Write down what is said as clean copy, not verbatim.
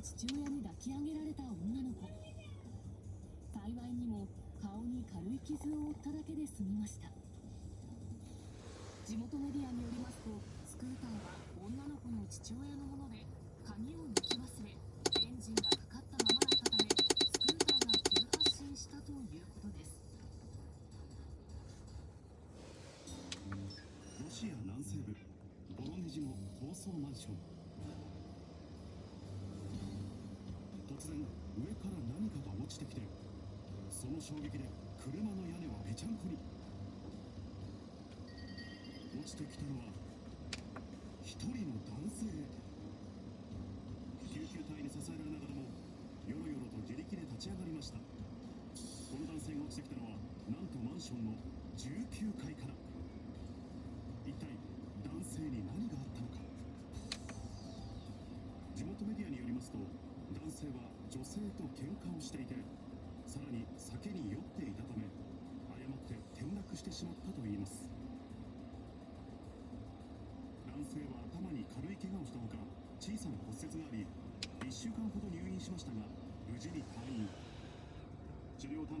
父親に抱き上げられた女の子。幸いにも顔に軽い傷を負っただけで済みました。地元メディアによりますと、スクーターは女の子の父親のもので、鍵を抜き忘れ、エンジンがかかったままだったため、スクーターが急発進したということです。ロシア南西部ボロネジの高層マンション。突然上から何かが落ちてきて、その衝撃で車の屋根はぺちゃんこに。落ちてきたのは一人の男性。救急隊に支えられながらもよろよろと自力で立ち上がりました。この男性が落ちてきたのはなんとマンションの19階から。一体男性に何があったのか。地元メディアによりますと、男性は女性と喧嘩をしていて、さらに酒に酔っていたため誤って転落してしまったといいます。男性は頭に軽い怪我をしたほか、小さな骨折があり、1週間ほど入院しましたが無事に退院。治療担